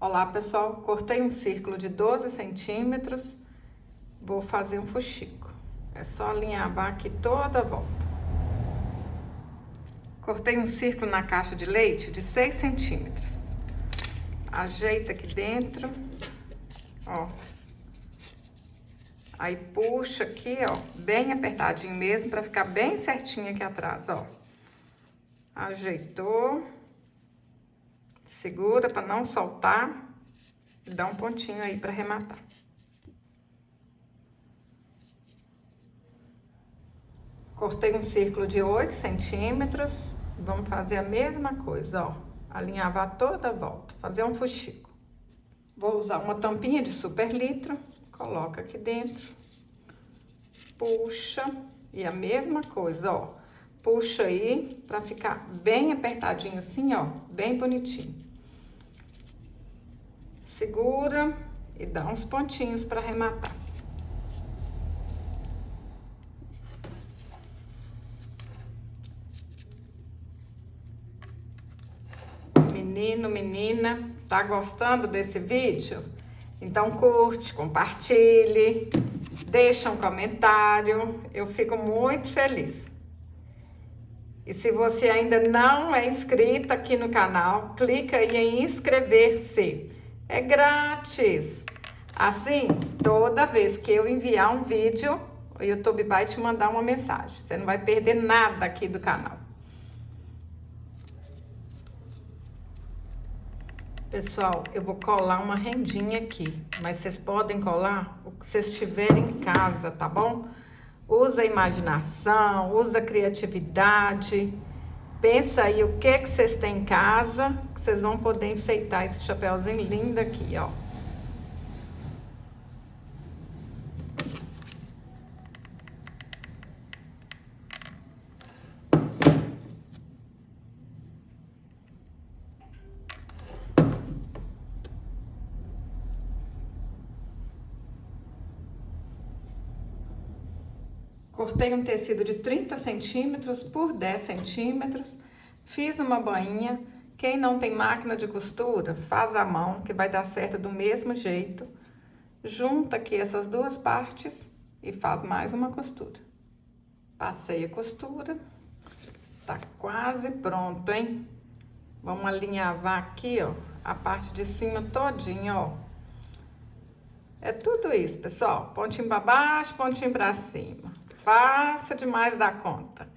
Olá, pessoal, cortei um círculo de 12 centímetros, vou fazer um fuxico. É só alinhavar aqui toda a volta. Cortei um círculo na caixa de leite de 6 centímetros. Ajeita aqui dentro, ó. Aí puxa aqui, ó, bem apertadinho mesmo, pra ficar bem certinho aqui atrás, ó. Ajeitou. Segura para não soltar e dá um pontinho aí para arrematar. Cortei um círculo de 8 centímetros. Vamos fazer a mesma coisa, ó. Alinhavar toda a volta, fazer um fuxico. Vou usar uma tampinha de super litro, coloca aqui dentro, puxa e a mesma coisa, ó. Puxa aí para ficar bem apertadinho assim, ó, bem bonitinho. Segura e dá uns pontinhos para arrematar. Menino, menina, tá gostando desse vídeo? Então curte, compartilhe, deixa um comentário, eu fico muito feliz. E se você ainda não é inscrito aqui no canal, clica aí em inscrever-se. É grátis. Assim, toda vez que eu enviar um vídeo, o YouTube vai te mandar uma mensagem. Você não vai perder nada aqui do canal. Pessoal, eu vou colar uma rendinha aqui, mas vocês podem colar o que vocês tiverem em casa, tá bom? Usa a imaginação, usa a criatividade. Pensa aí o que vocês têm em casa, que vocês vão poder enfeitar esse chapéuzinho lindo aqui, ó. Cortei um tecido de 30 centímetros por 10 centímetros, fiz uma bainha. Quem não tem máquina de costura, faz à mão, que vai dar certo do mesmo jeito. Junta aqui essas duas partes e faz mais uma costura. Passei a costura, tá quase pronto, hein? Vamos alinhavar aqui, ó, a parte de cima todinha, ó. É tudo isso, pessoal. Pontinho pra baixo, pontinho pra cima. Fácil demais da conta.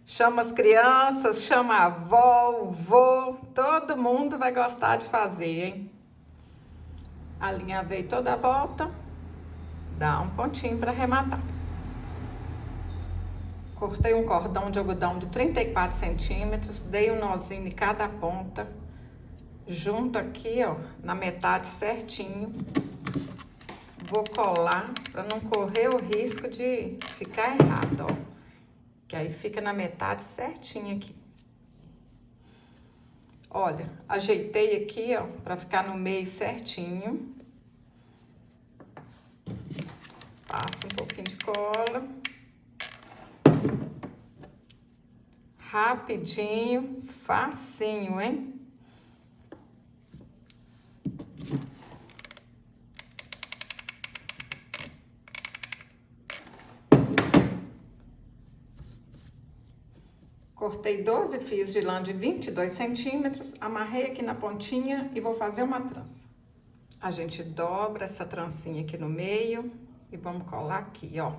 Chama as crianças, chama a avó, o vô, todo mundo vai gostar de fazer, hein? Alinhavei toda a volta, dá um pontinho para arrematar. Cortei um cordão de algodão de 34 centímetros, dei um nozinho em cada ponta, junto aqui, ó, na metade certinho. Vou colar para não correr o risco de ficar errado, ó. Que aí fica na metade certinho aqui. Olha, ajeitei aqui, ó, para ficar no meio certinho. Passa um pouquinho de cola. Rapidinho, facinho, hein? Cortei 12 fios de lã de 22 centímetros, amarrei aqui na pontinha e vou fazer uma trança. A gente dobra essa trancinha aqui no meio e vamos colar aqui, ó.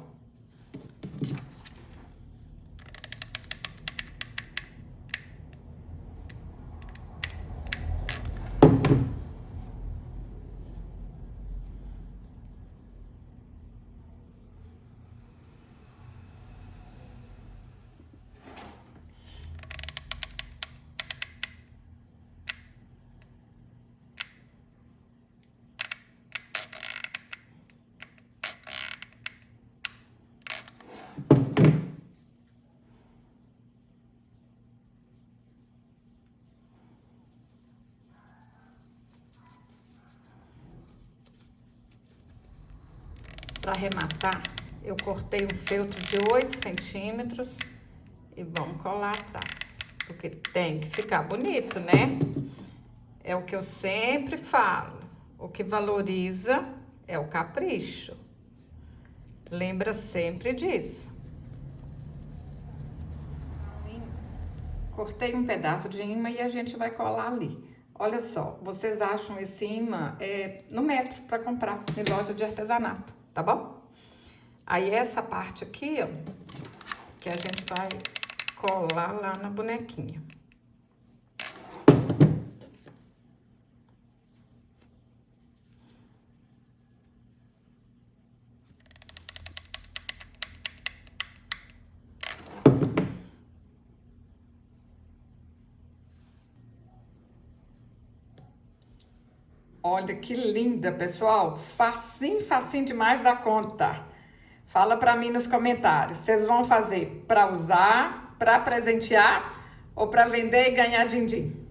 Para arrematar, eu cortei um feltro de 8 centímetros e vamos colar atrás, porque tem que ficar bonito, né? É o que eu sempre falo. O que valoriza é o capricho. Lembra sempre disso. Cortei um pedaço de imã e a gente vai colar ali. Olha só, vocês acham esse imã no metro para comprar em loja de artesanato, tá bom? Aí essa parte aqui, ó, que a gente vai colar lá na bonequinha. Olha que linda, pessoal. Facinho, facinho demais da conta. Fala pra mim nos comentários. Vocês vão fazer pra usar, pra presentear ou pra vender e ganhar din-din?